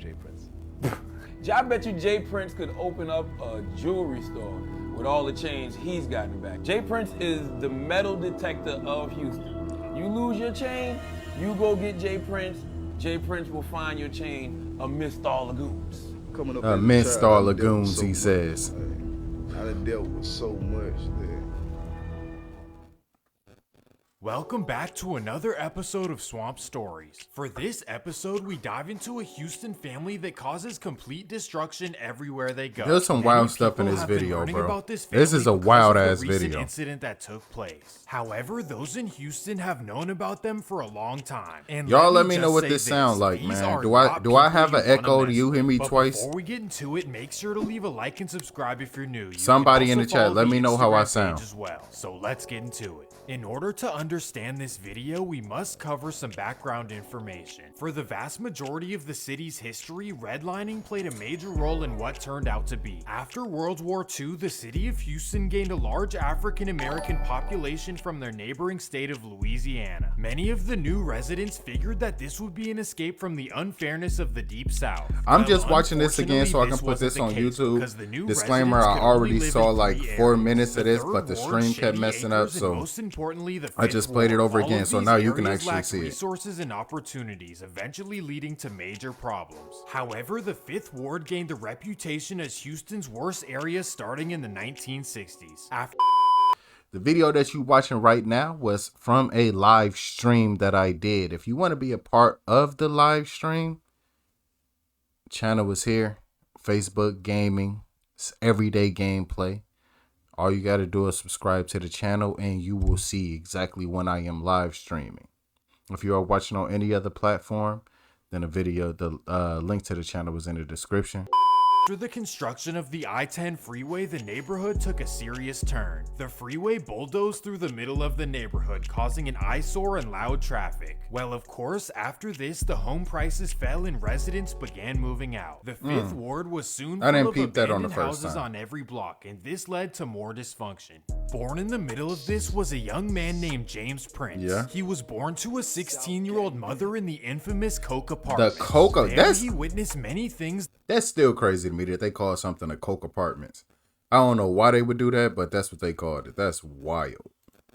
J Prince. I bet you J Prince could open up a jewelry store with all the chains he's gotten back. J Prince is the metal detector of Houston. You lose your chain, you go get J Prince. J Prince will find your chain amidst all lagoons. Amidst all lagoons, he says. I done dealt with so much that. Welcome back to another episode of Swamp Stories. For this episode, we dive into a Houston family that causes complete destruction everywhere they go. There's some wild stuff in this video, bro. This is a wild ass video. Incident that took place. However, those in Houston have known about them for a long time. And y'all let me know what this sounds like, man. Do I have an echo? Do you hear me twice? Before we get into it, make sure to leave a like and subscribe if you're new. Somebody in the chat, let me know how I sound. As well. So let's get into it. In order to understand this video, we must cover some background information. For the vast majority of the city's history, redlining played a major role in what turned out to be. After World War II, the city of Houston gained a large African American population from their neighboring state of Louisiana. Many of the new residents figured that this would be an escape from the unfairness of the Deep South. I'm just watching this again so I can put this on YouTube. Disclaimer, I already saw like 4 minutes of this, but the stream kept messing up, so I just played it over again, so now you can actually see it. Resources and opportunities, eventually leading to major problems. However, the Fifth Ward gained a reputation as Houston's worst area starting in the 1960s. The video that you're watching right now was from a live stream that I did. If you want to be a part of the live stream, channel is here. Facebook Gaming, it's everyday gameplay. All you got to do is subscribe to the channel and you will see exactly when I am live streaming. If you are watching on any other platform, then the link to the channel is in the description. After the construction of the I-10 freeway, the neighborhood took a serious turn. The freeway bulldozed through the middle of the neighborhood, causing an eyesore and loud traffic. Well, of course, after this, the home prices fell and residents began moving out. The Fifth Ward was soon full of abandoned houses on every block, and this led to more dysfunction. Born in the middle of this was a young man named James Prince. Yeah. He was born to a 16-year-old mother in the infamous Coke apartment. The Coke, he witnessed many things. That's still crazy to me that they call something a Coke apartments. I don't know why they would do that, but that's what they called it. That's wild.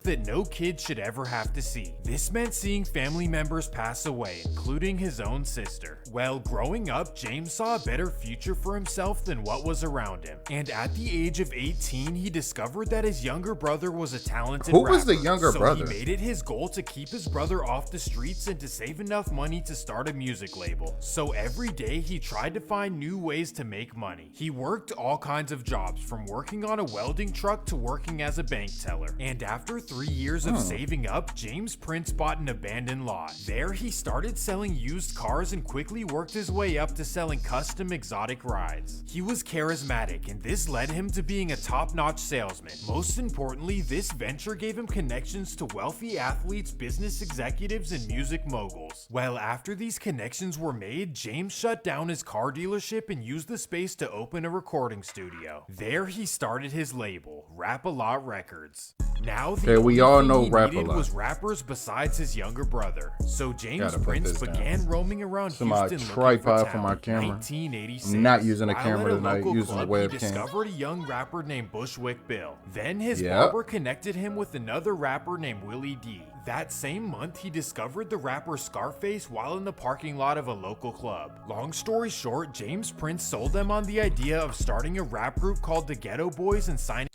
That no kid should ever have to see. This meant seeing family members pass away, including his own sister. Well, growing up, James saw a better future for himself than what was around him. And at the age of 18, he discovered that his younger brother was a talented rapper. Who was the younger brother? So he made it his goal to keep his brother off the streets and to save enough money to start a music label. So every day, he tried to find new ways to make money. He worked all kinds of jobs, from working on a welding truck to working as a bank teller. And after 3 years of saving up, James Prince bought an abandoned lot. There, he started selling used cars and quickly worked his way up to selling custom exotic rides. He was charismatic, and this led him to being a top-notch salesman. Most importantly, this venture gave him connections to wealthy athletes, business executives, and music moguls. Well, after these connections were made, James shut down his car dealership and used the space to open a recording studio. There, he started his label, Rap-A-Lot Records. Now, we all know Rap-A-Lot was rappers besides his younger brother. So James Prince began roaming around Houston looking for talent. For my camera. 1986. I'm not using a While camera at tonight, using a webcam. He discovered a young rapper named Bushwick Bill. Then his barber connected him with another rapper named Willie D. That same month, he discovered the rapper Scarface while in the parking lot of a local club. Long story short, James Prince sold them on the idea of starting a rap group called the Ghetto Boys and signing.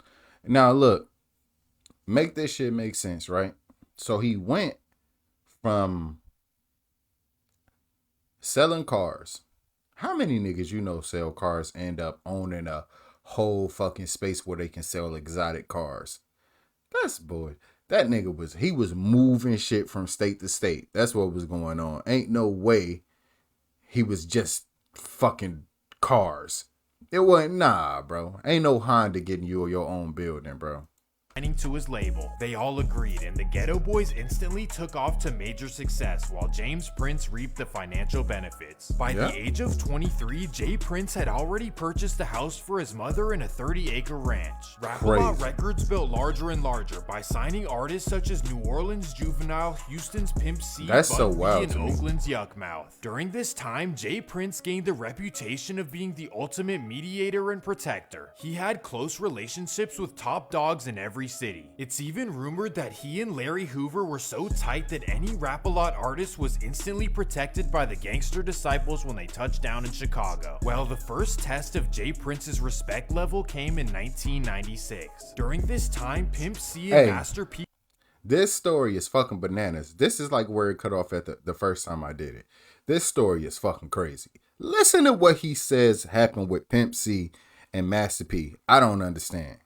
Now look, make this shit make sense, right? So he went from selling cars. How many niggas you know sell cars end up owning a whole fucking space where they can sell exotic cars? That's boy. That nigga was moving shit from state to state. That's what was going on. Ain't no way he was just fucking cars. It wasn't, nah, bro. Ain't no Honda getting you your own building, bro. to his label. They all agreed, and the Ghetto Boys instantly took off to major success while James Prince reaped the financial benefits. By the age of 23, J. Prince had already purchased a house for his mother in a 30-acre ranch. Rap-A-Lot Records built larger and larger by signing artists such as New Orleans Juvenile, Houston's Pimp C, That's so wild and to me. Oakland's Yuckmouth. During this time, J. Prince gained the reputation of being the ultimate mediator and protector. He had close relationships with top dogs in every city. It's even rumored that he and Larry Hoover were so tight that any Rap-A-Lot artist was instantly protected by the Gangster Disciples when they touched down in Chicago. Well, the first test of J. Prince's respect level came in 1996. During this time, Pimp C and Master P. This story is fucking bananas. This is like where it cut off at the first time I did it. This story is fucking crazy. Listen to what he says happened with Pimp C and Master P. I don't understand.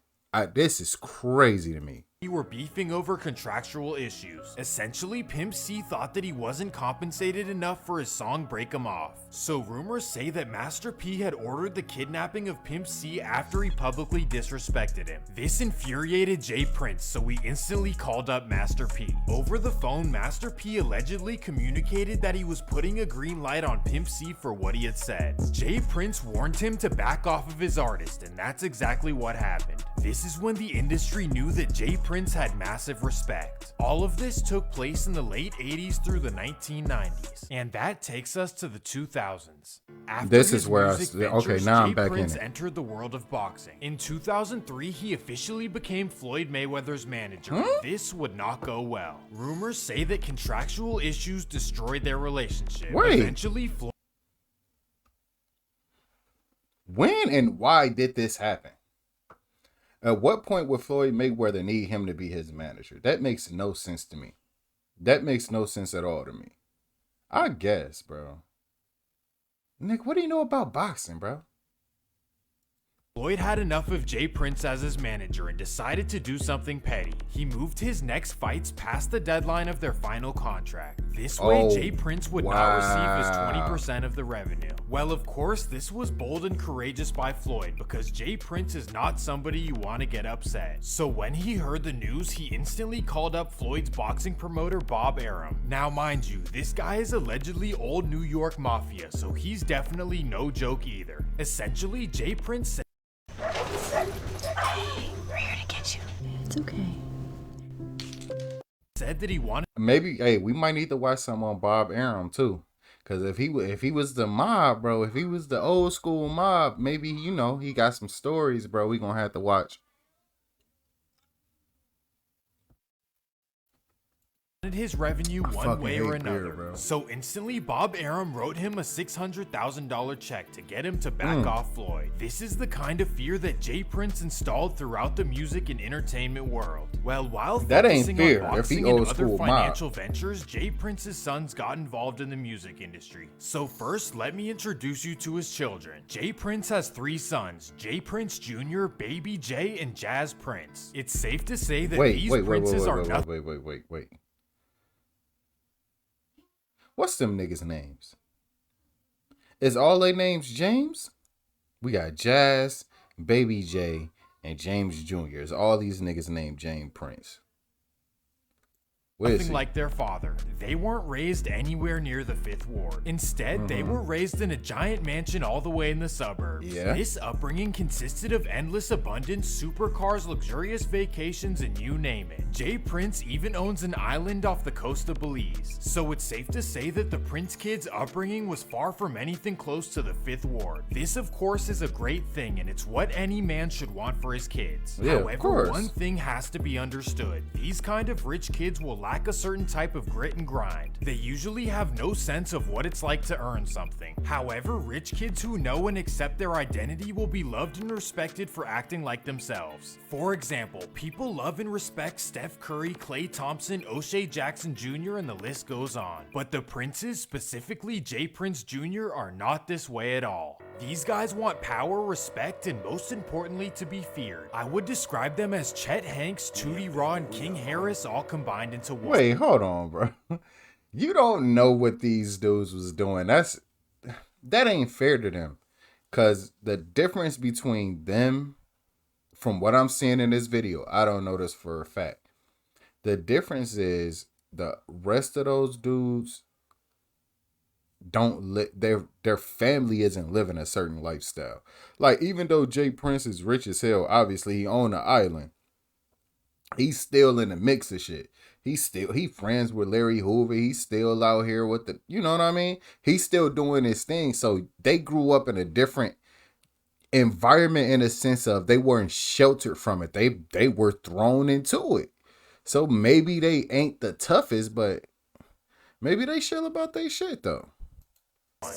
This is crazy to me. Were beefing over contractual issues. Essentially, Pimp C thought that he wasn't compensated enough for his song Break 'Em Off. So rumors say that Master P had ordered the kidnapping of Pimp C after he publicly disrespected him. This infuriated J. Prince, so he instantly called up Master P. Over the phone, Master P allegedly communicated that he was putting a green light on Pimp C for what he had said. J. Prince warned him to back off of his artist, and that's exactly what happened. This is when the industry knew that J. Prince had massive respect. All of this took place in the late 80s through the 1990s, and that takes us to the 2000s. After this his is where music ventures, now I'm J. back Prince in it. entered the world of boxing. In 2003, he officially became Floyd Mayweather's manager. This would not go well. Rumors say that contractual issues destroyed their relationship. Wait. Eventually, Floyd. When and why did this happen? At what point would Floyd Mayweather need him to be his manager? That makes no sense to me. That makes no sense at all to me. I guess, bro. Nick, what do you know about boxing, bro? Floyd had enough of J. Prince as his manager and decided to do something petty. He moved his next fights past the deadline of their final contract. This way, J. Prince would not receive his 20% of the revenue. Well, of course, this was bold and courageous by Floyd because J. Prince is not somebody you want to get upset. So when he heard the news, he instantly called up Floyd's boxing promoter, Bob Arum. Now, mind you, this guy is allegedly old New York mafia, so he's definitely no joke either. Essentially, J. Prince said, We're here to get you. It's okay. said that he wanted Maybe, hey, we might need to watch some on Bob Arum too. Cause if he was the mob, bro, if he was the old school mob, maybe, you know, he got some stories, bro. We gonna have to watch. his revenue one way or another. Beer, bro. So instantly, Bob Arum wrote him a $600,000 check to get him to back off Floyd. This is the kind of fear that J. Prince installed throughout the music and entertainment world. Well, while That ain't focusing fear on if he boxing and old other school mob. financial ventures, J. Prince's sons got involved in the music industry. So first, let me introduce you to his children. J. Prince has 3 sons, J. Prince Jr., Baby J, and Jazz Prince. It's safe to say that these princes are nothing. Wait. What's them niggas' names? Is all their names James? We got Jazz, Baby J, and James Jr. Is all these niggas named James Prince? Nothing like their father. They weren't raised anywhere near the 5th Ward. Instead, they were raised in a giant mansion all the way in the suburbs. Yeah. This upbringing consisted of endless abundance, supercars, luxurious vacations, and you name it. J. Prince even owns an island off the coast of Belize. So it's safe to say that the Prince kids' upbringing was far from anything close to the 5th Ward. This, of course, is a great thing, and it's what any man should want for his kids. Yeah, of However, course. one thing has to be understood. These kind of rich kids will lack a certain type of grit and grind. They usually have no sense of what it's like to earn something. However, rich kids who know and accept their identity will be loved and respected for acting like themselves. For example, people love and respect Steph Curry, Klay Thompson, O'Shea Jackson Jr., and the list goes on. But the Princes, specifically J. Prince Jr., are not this way at all. These guys want power, respect, and most importantly, to be feared. I would describe them as Chet Hanks, Tootie Raw, and King Harris all combined into one. Wait, hold on, bro. You don't know what these dudes was doing. That ain't fair to them. Cause the difference between them from what I'm seeing in this video, I don't know this for a fact. The difference is the rest of those dudes don't their family isn't living a certain lifestyle. Like, even though J Prince is rich as hell, obviously he own an island, he's still in the mix of shit. He friends with Larry Hoover. He's still out here with the, you know what I mean? He's still doing his thing. So they grew up in a different environment in a sense of they weren't sheltered from it. They were thrown into it. So maybe they ain't the toughest, but maybe they chill about their shit though.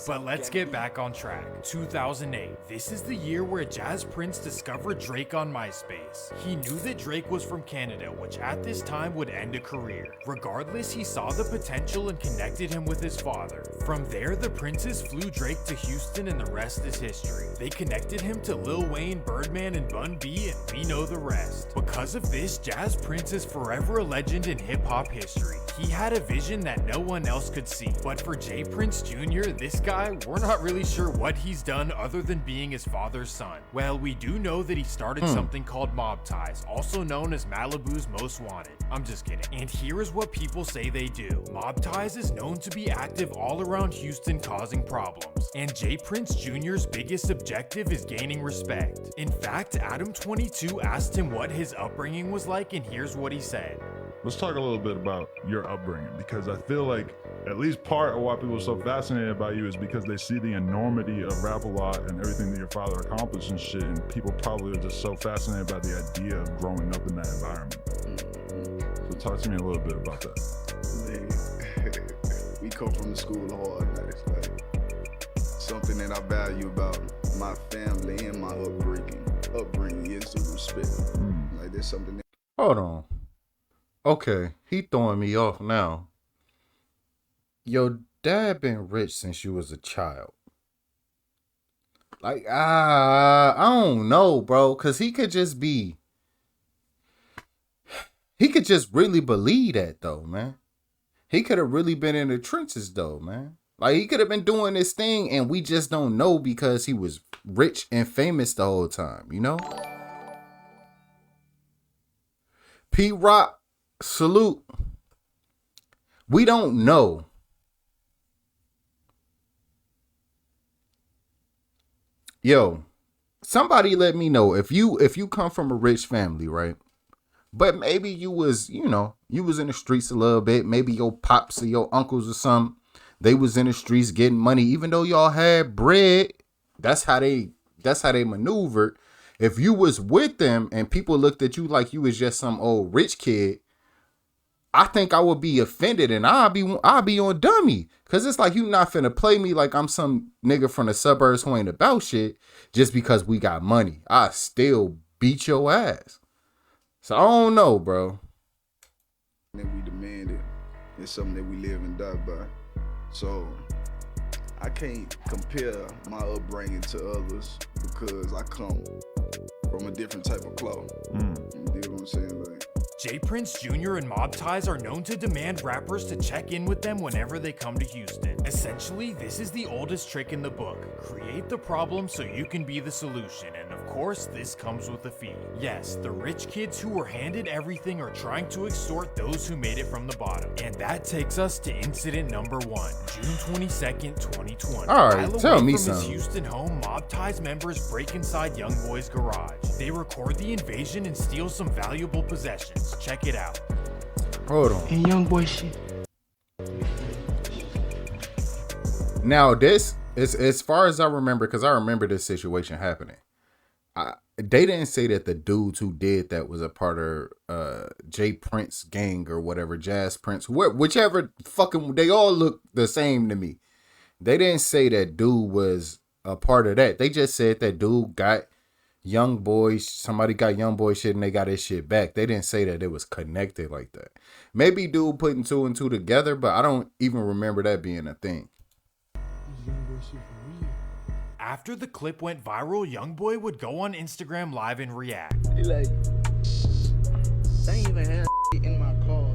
But let's get back on track. 2008. This is the year where Jazz Prince discovered Drake on MySpace. He knew that Drake was from Canada, which at this time would end a career. Regardless, he saw the potential and connected him with his father. From there, the Princes flew Drake to Houston and the rest is history. They connected him to Lil Wayne, Birdman, and Bun B, and we know the rest. Because of this, Jazz Prince is forever a legend in hip-hop history. He had a vision that no one else could see. But for J Prince Jr., this guy, we're not really sure what he's done other than being his father's son. Well, we do know that he started something called Mob Ties, also known as Malibu's Most Wanted. I'm just kidding. And here is what people say they do. Mob Ties is known to be active all around Houston, causing problems. And J Prince Jr.'s biggest objective is gaining respect. In fact, Adam22 asked him what his upbringing was like, and here's what he said. Let's talk a little bit about your upbringing, because I feel like at least part of why people are so fascinated about you is because they see the enormity of Rap-A-Lot and everything that your father accomplished and shit, and people probably are just so fascinated by the idea of growing up in that environment. So talk to me a little bit about that. We come from the school of hard knocks. Like, something that I value about my family and my upbringing is the respect. Like, there's something that... Hold on. Okay, he throwing me off now. Your dad been rich since you was a child. Like, I don't know, bro, because he could just really believe that, though, man. He could have really been in the trenches, though, man. Like, he could have been doing this thing, and we just don't know because he was rich and famous the whole time, you know? P-Rock, salute. We don't know. Yo, somebody let me know if you come from a rich family, right? But maybe you was, you was in the streets a little bit. Maybe your pops or your uncles or something, they was in the streets getting money, even though y'all had bread. That's how they maneuvered. If you was with them and people looked at you like you was just some old rich kid, I think I would be offended and I'll be on dummy. Cause it's like, you not finna play me like I'm some nigga from the suburbs who ain't about shit just because we got money. I still beat your ass. So I don't know, bro. That we demanded is something that we live and die by. So I can't compare my upbringing to others because I come from a different type of cloth. You know what I'm saying? Like, J Prince Jr. and Mob Ties are known to demand rappers to check in with them whenever they come to Houston. Essentially, this is the oldest trick in the book. Create the problem so you can be the solution, and of course, this comes with a fee. Yes, the rich kids who were handed everything are trying to extort those who made it from the bottom. And that takes us to incident number 1, June 22nd, 2020. Alright, tell me from something. His Houston home, Mob Ties members break inside Youngboy's garage. They record the invasion and steal some valuable possessions. Check it out. Hold on. And young boy shit. Now this is, as far as I remember, because I remember this situation happening. They didn't say that the dudes who did that was a part of J Prince gang or whatever, Jazz Prince, whichever fucking, they all look the same to me. They didn't say that dude was a part of that. They just said that dude got Young Boys, somebody got Young Boy shit and they got his shit back. They didn't say that it was connected like that. Maybe dude putting 2 and 2 together, but I don't even remember that being a thing. After the clip went viral, Youngboy would go on Instagram Live and react. He like, they ain't even have in my cars.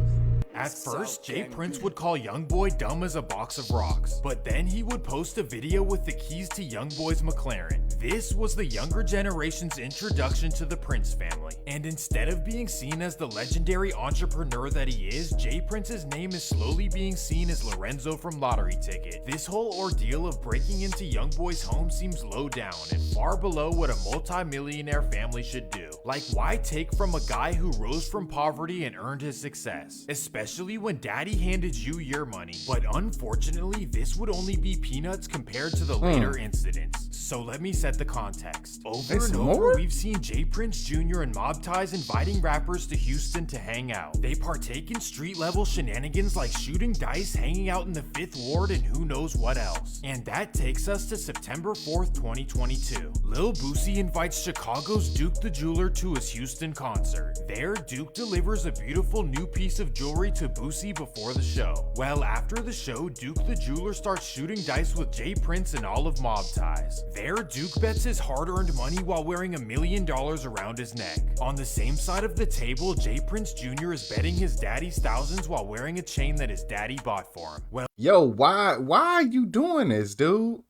At first, J Prince would call Youngboy dumb as a box of rocks, but then he would post a video with the keys to Youngboy's McLaren. This was the younger generation's introduction to the Prince family. And instead of being seen as the legendary entrepreneur that he is, J Prince's name is slowly being seen as Lorenzo from Lottery Ticket. This whole ordeal of breaking into young boys' homes seems low down and far below what a multi-millionaire family should do. Like, why take from a guy who rose from poverty and earned his success? Especially when daddy handed you your money. But unfortunately, this would only be peanuts compared to the later incidents. So let me set the context. Over and over, we've seen J Prince Jr. and Mob Ties inviting rappers to Houston to hang out. They partake in street-level shenanigans like shooting dice, hanging out in the 5th Ward, and who knows what else. And that takes us to September 4th, 2022. Lil Boosie invites Chicago's Duke the Jeweler to his Houston concert. There, Duke delivers a beautiful new piece of jewelry to Boosie before the show. Well, after the show, Duke the Jeweler starts shooting dice with J Prince and all of Mob Ties. There, Duke bets his hard-earned money while wearing $1 million around his neck. On the same side of the table, J Prince Jr. is betting his daddy's thousands while wearing a chain that his daddy bought for him. Well, yo, why are you doing this, dude?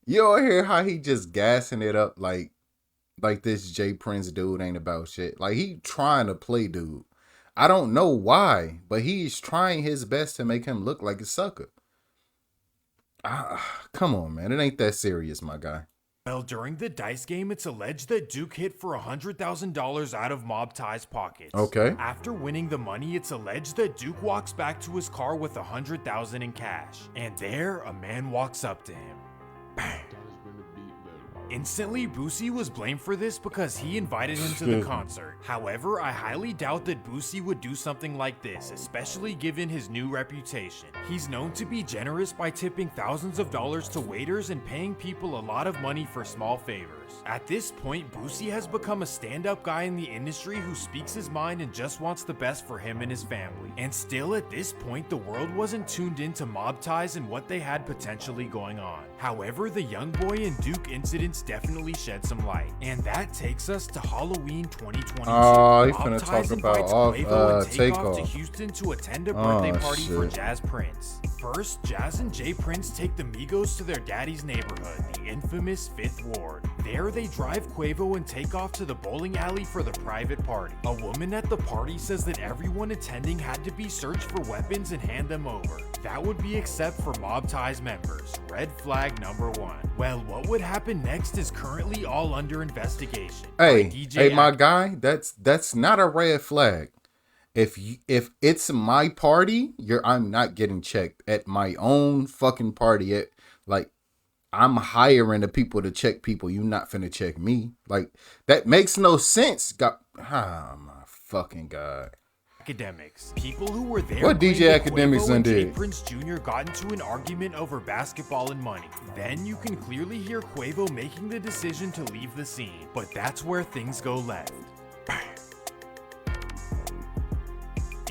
You don't hear how he just gassing it up like this J Prince dude ain't about shit. Like, he trying to play dude. I don't know why, but he's trying his best to make him look like a sucker. Come on, man. It ain't that serious, my guy. Well, during the dice game, it's alleged that Duke hit for $100,000 out of Mob Tie's pockets. Okay. After winning the money, it's alleged that Duke walks back to his car with $100,000 in cash. And there, a man walks up to him. Bang. Instantly, Boosie was blamed for this because he invited him to the concert. However, I highly doubt that Boosie would do something like this, especially given his new reputation. He's known to be generous by tipping thousands of dollars to waiters and paying people a lot of money for small favors. At this point, Boosie has become a stand-up guy in the industry who speaks his mind and just wants the best for him and his family. And still, at this point, the world wasn't tuned into Mob Ties and what they had potentially going on. However, the young boy and Duke incidents definitely shed some light. And that takes us to Halloween 2022. Oh, he's Mob finna Ties talk about invites Quavo and Takeoff to Takeoff. Houston to attend a birthday party for shit. Jazz Prince. First, Jazz and J Prince take the Migos to their daddy's neighborhood, the infamous 5th Ward. There, they drive Quavo and Takeoff to the bowling alley for the private party. A woman at the party says that everyone attending had to be searched for weapons and hand them over. That would be except for Mob Ties members. Red flag number 1. Well, what would happen next is currently all under investigation. Hey, my guy, that's not a red flag. If it's my party, I'm not getting checked at my own fucking party. I'm hiring the people to check people. You not finna check me. Like, that makes no sense. My fucking God. Academics. People who were there. What DJ Academics done did? J Prince Jr. got into an argument over basketball and money. Then you can clearly hear Quavo making the decision to leave the scene. But that's where things go left.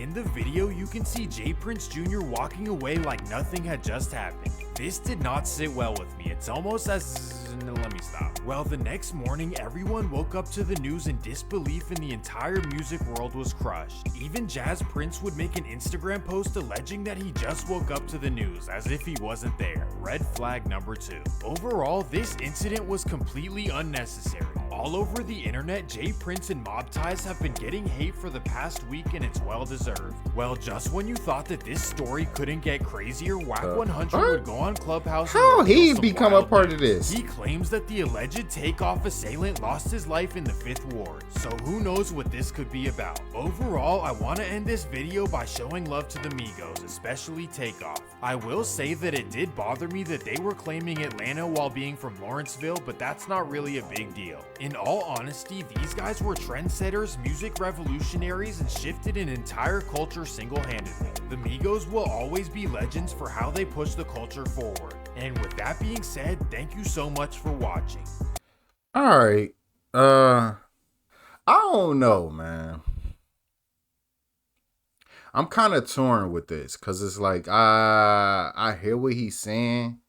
In the video, you can see J Prince Jr. walking away like nothing had just happened. This did not sit well with me. It's almost as... let me stop. Well, the next morning, everyone woke up to the news in disbelief and the entire music world was crushed. Even Jazz Prince would make an Instagram post alleging that he just woke up to the news, as if he wasn't there. Red flag number 2. Overall, this incident was completely unnecessary. All over the internet, J Prince and Mob Ties have been getting hate for the past week, and it's well deserved. Well, just when you thought that this story couldn't get crazier, Whack 100 would go on Clubhouse. How and he some become a wild part news. of this? He claims that the alleged Takeoff assailant lost his life in the 5th Ward. So who knows what this could be about. Overall, I want to end this video by showing love to the Migos, especially Takeoff. I will say that it did bother me that they were claiming Atlanta while being from Lawrenceville, but that's not really a big deal. In all honesty, these guys were trendsetters, music revolutionaries, and shifted an entire culture single-handedly. The Migos will always be legends for how they push the culture forward. And with that being said, thank you so much for watching. All right. I don't know, man. I'm kind of torn with this because it's like I hear what he's saying,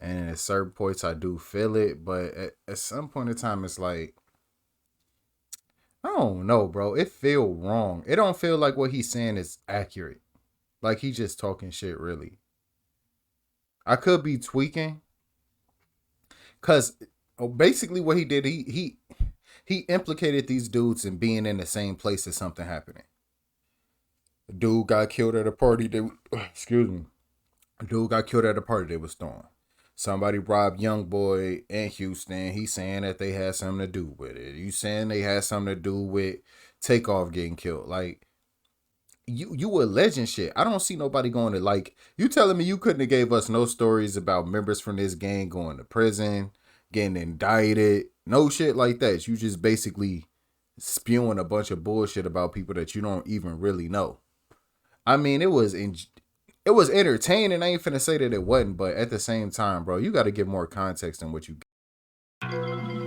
and at certain points I do feel it, but at some point in time it's like, I don't know, bro. It feel wrong. It don't feel like what he's saying is accurate. Like he just talking shit, really. I could be tweaking, because Oh, basically what he did, he implicated these dudes in being in the same place as something happening. A dude got killed at a party. Excuse me. A dude got killed at a party they was throwing. Somebody robbed Young Boy in Houston. He's saying that they had something to do with it. You saying they had something to do with Takeoff getting killed? Like, you a legend shit. I don't see nobody going to, like, you telling me you couldn't have gave us no stories about members from this gang going to prison, getting indicted, no shit like that. You just basically spewing a bunch of bullshit about people that you don't even really know. I mean, it was entertaining. I ain't finna say that it wasn't, but at the same time, bro, you got to give more context than what you got.